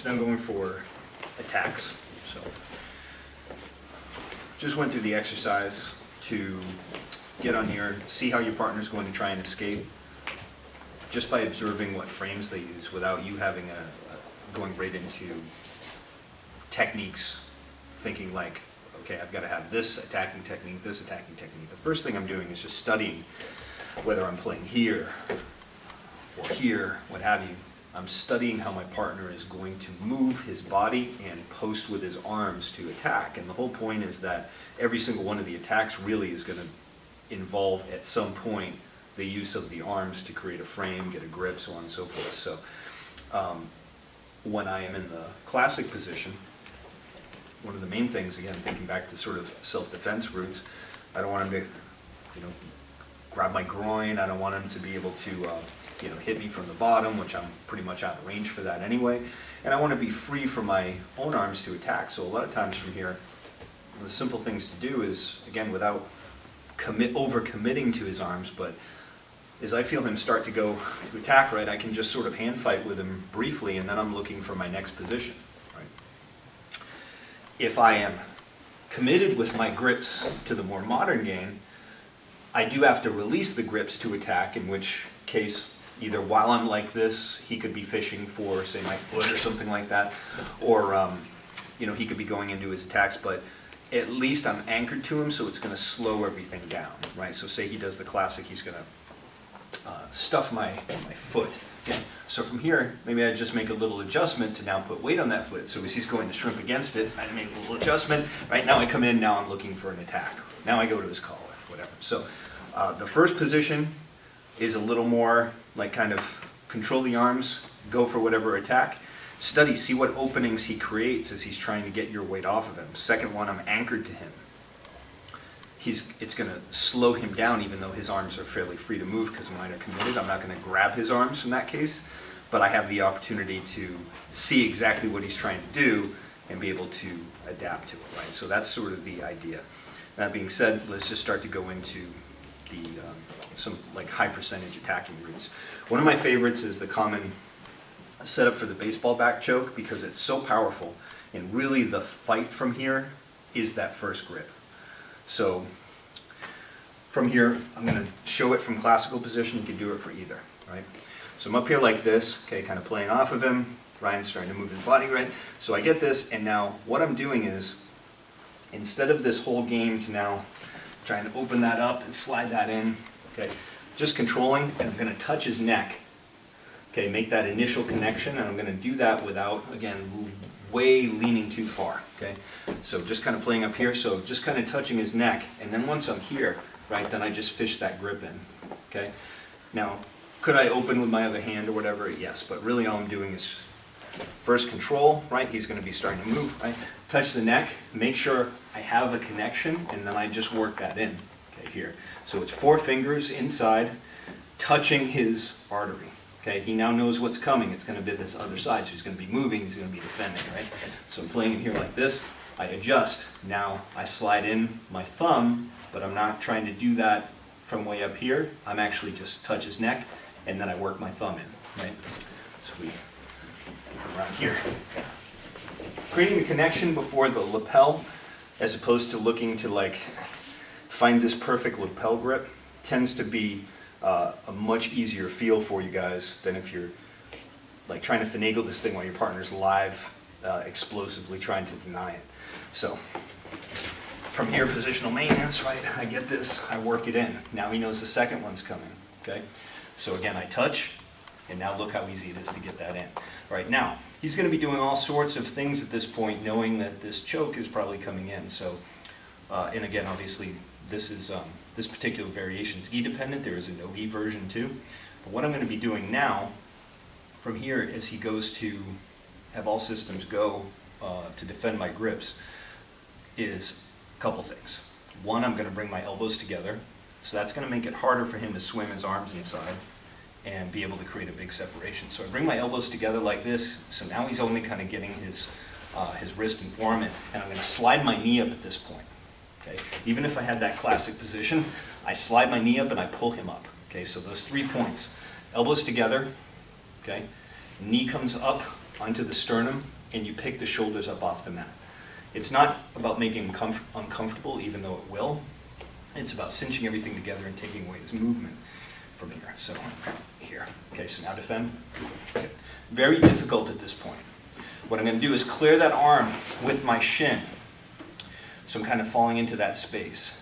So now going for attacks. So just went through the exercise to get on here, see how your partner's going to try and escape, just by observing what frames they use without you having going right into techniques, thinking like, okay, I've got to have this attacking technique, this attacking technique. The first thing I'm doing is just studying whether I'm playing here or here, what have you. I'm studying how my partner is going to move his body and post with his arms to attack. And the whole point is that every single one of the attacks really is going to involve at some point the use of the arms to create a frame, get a grip, so on and so forth. So when I am in the classic position, one of the main things, again, thinking back to sort of self-defense roots, I don't want him to, grab my groin. I don't want him to be able to, hit me from the bottom, which I'm pretty much out of range for that anyway. And I want to be free from my own arms to attack. So a lot of times from here, the simple things to do is, again, without over-committing to his arms, but as I feel him start to go to attack, right, I can just sort of hand fight with him briefly, and then I'm looking for my next position. Right? If I am committed with my grips to the more modern game, I do have to release the grips to attack, in which case either while I'm like this, he could be fishing for, say, my foot or something like that, or he could be going into his attacks, but at least I'm anchored to him, so it's going to slow everything down, right? So say he does the classic, he's going to stuff my foot. Okay. So from here, maybe I just make a little adjustment to now put weight on that foot. So as he's going to shrimp against it, I make a little adjustment. Right now I come in, now I'm looking for an attack. Now I go to his collar, whatever. So the first position is a little more like kind of control the arms, go for whatever attack. Study, see what openings he creates as he's trying to get your weight off of him. Second one, I'm anchored to him. It's going to slow him down, even though his arms are fairly free to move because mine are committed. I'm not going to grab his arms in that case, but I have the opportunity to see exactly what he's trying to do and be able to adapt to it, right? So that's sort of the idea. That being said, let's just start to go into the some like high percentage attacking routes. One of my favorites is the common setup for the baseball back choke because it's so powerful, and really the fight from here is that first grip. So from here, I'm going to show it from classical position. You can do it for either, right? So I'm up here like this, okay, kind of playing off of him. Ryan's starting to move his body, right? So I get this, and now what I'm doing is, instead of this whole game to now trying to open that up and slide that in, okay, just controlling, and I'm going to touch his neck, okay, make that initial connection, and I'm going to do that without, again, way leaning too far, okay? So just kind of playing up here, so just kind of touching his neck, and then once I'm here, right, then I just fish that grip in, okay? Now, could I open with my other hand or whatever? Yes, but really all I'm doing is first control, right? He's going to be starting to move, right? Touch the neck, make sure I have a connection, and then I just work that in, okay, here. So it's 4 fingers inside, touching his artery. Okay, he now knows what's coming. It's going to be this other side, so he's going to be moving, he's going to be defending, right? So I'm playing him here like this. I adjust. Now I slide in my thumb, but I'm not trying to do that from way up here. I'm actually just touch his neck, and then I work my thumb in, right? So we go around here. Creating a connection before the lapel, as opposed to looking to like find this perfect lapel grip, tends to be a much easier feel for you guys than if you're like trying to finagle this thing while your partner's live, explosively trying to deny it. So from here, positional maintenance, right? I get this, I work it in. Now he knows the second one's coming, okay? So again, I touch, and now look how easy it is to get that in. All right, now, he's going to be doing all sorts of things at this point, knowing that this choke is probably coming in. So, and again, obviously, this is this particular variation is gi-dependent. There is a no-gi version too. But what I'm going to be doing now, from here, as he goes to have all systems go to defend my grips, is a couple things. One, I'm going to bring my elbows together. So that's going to make it harder for him to swim his arms inside and be able to create a big separation. So I bring my elbows together like this. So now he's only kind of getting his wrist and forearm in. And I'm going to slide my knee up at this point. Okay? Even if I had that classic position, I slide my knee up and I pull him up. Okay? So those 3 points. Elbows together. Okay? Knee comes up onto the sternum, and you pick the shoulders up off the mat. It's not about making him uncomfortable, even though it will. It's about cinching everything together and taking away his movement from here. So here. Okay, so now defend. Okay. Very difficult at this point. What I'm going to do is clear that arm with my shin. So I'm kind of falling into that space.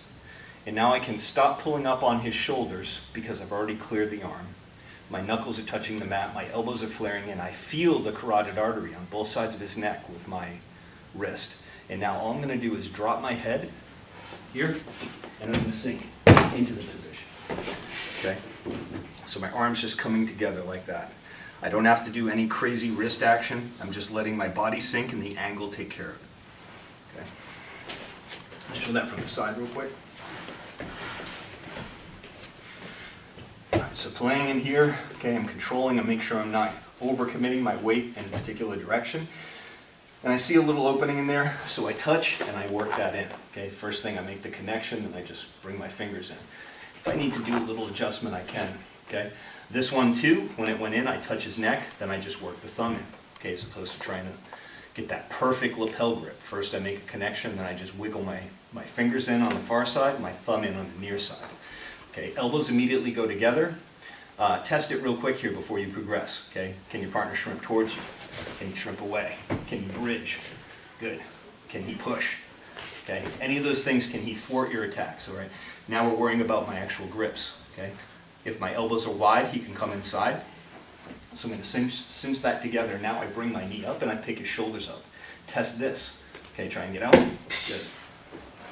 And now I can stop pulling up on his shoulders because I've already cleared the arm. My knuckles are touching the mat, my elbows are flaring in. I feel the carotid artery on both sides of his neck with my wrist. And now all I'm going to do is drop my head here, and I'm going to sink into the position. Okay? So my arm's just coming together like that. I don't have to do any crazy wrist action. I'm just letting my body sink and the angle take care of it. Okay? I'll show that from the side real quick. So playing in here, okay, I'm controlling and make sure I'm not overcommitting my weight in a particular direction. And I see a little opening in there, so I touch and I work that in. Okay, first thing I make the connection and I just bring my fingers in. If I need to do a little adjustment, I can. Okay, this one too, when it went in, I touch his neck, then I just work the thumb in. Okay, as opposed to trying to get that perfect lapel grip. First I make a connection, then I just wiggle my fingers in on the far side, my thumb in on the near side. Okay, elbows immediately go together. Test it real quick here before you progress. Okay, can your partner shrimp towards you? Can you shrimp away? Can you bridge? Good. Can he push? Okay, any of those things, can he thwart your attacks? All right. Now we're worrying about my actual grips. Okay, if my elbows are wide, he can come inside. So I'm going to cinch that together. Now I bring my knee up and I pick his shoulders up. Test this. Okay, try and get out. Good.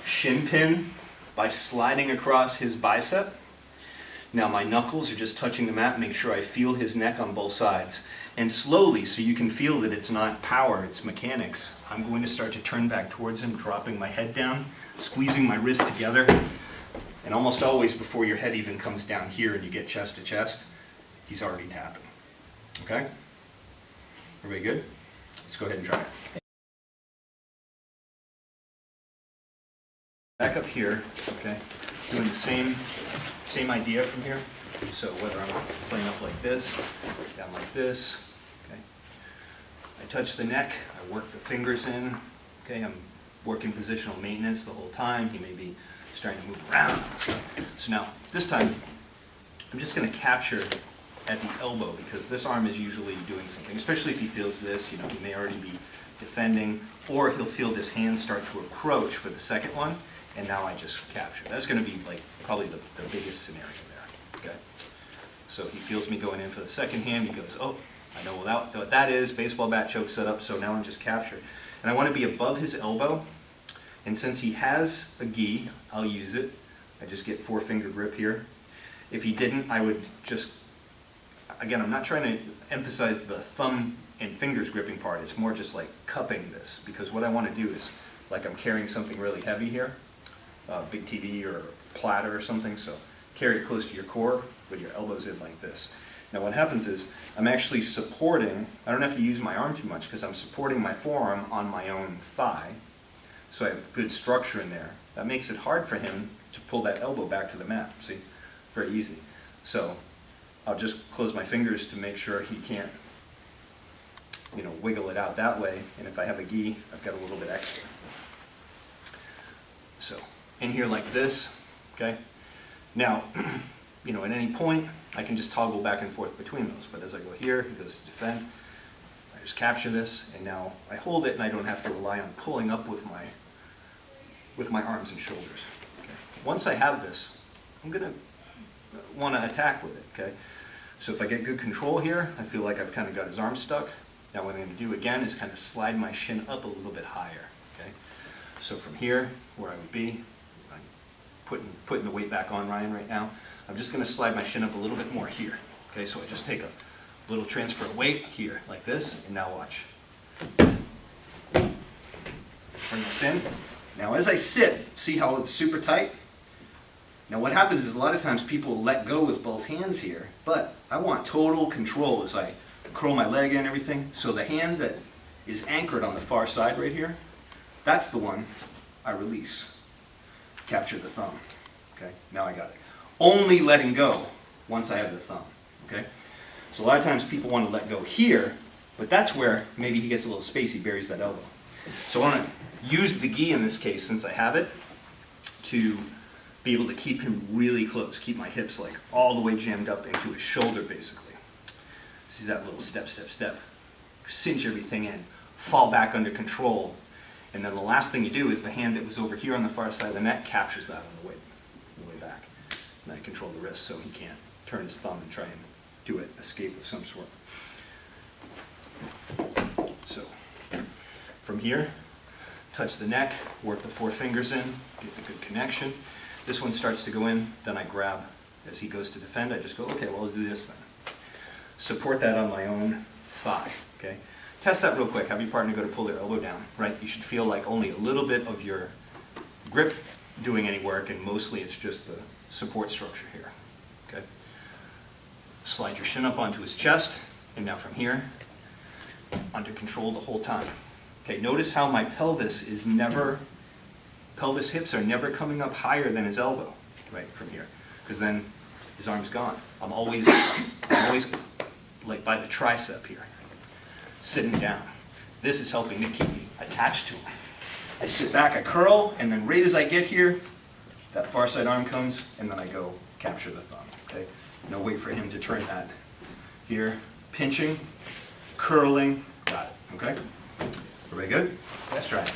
Shin pin by sliding across his bicep. Now my knuckles are just touching the mat. Make sure I feel his neck on both sides. And slowly, so you can feel that it's not power, it's mechanics, I'm going to start to turn back towards him, dropping my head down, squeezing my wrists together. And almost always before your head even comes down here and you get chest to chest, he's already tapping. Okay? Everybody good? Let's go ahead and try it. Back up here, okay? Doing the same idea from here. So whether I'm playing up like this, down like this, okay? I touch the neck, I work the fingers in, okay? I'm working positional maintenance the whole time. He may be starting to move around. So now, this time, I'm just going to capture at the elbow because this arm is usually doing something, especially if he feels this, you know, he may already be defending, or he'll feel this hand start to approach for the second one, and now I just capture. That's going to be like probably the biggest scenario there, okay? So he feels me going in for the second hand, he goes, oh, I know what that is, baseball bat choke setup, so now I'm just captured. And I want to be above his elbow, and since he has a gi, I'll use it. I just get 4-finger grip here. If he didn't, I would just, again, I'm not trying to emphasize the thumb and fingers gripping part, it's more just like cupping this, because what I want to do is, like I'm carrying something really heavy here, big TV or platter or something, so carry it close to your core with your elbows in like this. Now what happens is, I'm actually supporting, I don't have to use my arm too much because I'm supporting my forearm on my own thigh, so I have good structure in there. That makes it hard for him to pull that elbow back to the mat, see? Very easy. So I'll just close my fingers to make sure he can't, you know, wiggle it out that way, and if I have a gi, I've got a little bit extra. So, in here like this, okay? Now, you know, at any point, I can just toggle back and forth between those, but as I go here, he goes to defend, I just capture this, and now I hold it, and I don't have to rely on pulling up with my arms and shoulders. Okay? Once I have this, I'm going to want to attack with it, okay? So if I get good control here, I feel like I've kind of got his arm stuck. Now what I'm going to do again is kind of slide my shin up a little bit higher, okay? So from here, where I would be, I'm putting the weight back on Ryan right now, I'm just going to slide my shin up a little bit more here, okay? So I just take a little transfer of weight here, like this, and now watch. Bring this in. Now as I sit, see how it's super tight? Now what happens is a lot of times people let go with both hands here, but I want total control as I curl my leg and everything. So the hand that is anchored on the far side right here, that's the one I release. Capture the thumb. Okay, now I got it. Only letting go once I have the thumb. Okay, so a lot of times people want to let go here But that's where maybe he gets a little space, he buries that elbow. So I want to use the gi in this case, since I have it, to be able to keep him really close, keep my hips like all the way jammed up into his shoulder, basically. See that little step, step, step. Cinch everything in, fall back under control, and then the last thing you do is the hand that was over here on the far side of the neck captures that on the way back. And I control the wrist so he can't turn his thumb and try and do an escape of some sort. So, from here, touch the neck, work the 4 fingers in, get the good connection. This one starts to go in, then I grab, as he goes to defend, I just go, okay, well, I'll do this then. Support that on my own thigh, okay? Test that real quick. Have your partner go to pull their elbow down, right? You should feel like only a little bit of your grip doing any work, and mostly it's just the support structure here, okay? Slide your shin up onto his chest, and now from here, under control the whole time. Okay, notice how my pelvis hips are never coming up higher than his elbow, right, from here, because then his arm's gone. I'm always like by the tricep here, sitting down. This is helping to keep me attached to him. I sit back, I curl, and then right as I get here, that far side arm comes, and then I go capture the thumb, okay? Now wait for him to turn that here, pinching, curling, got it, okay? Everybody good? Let's try it.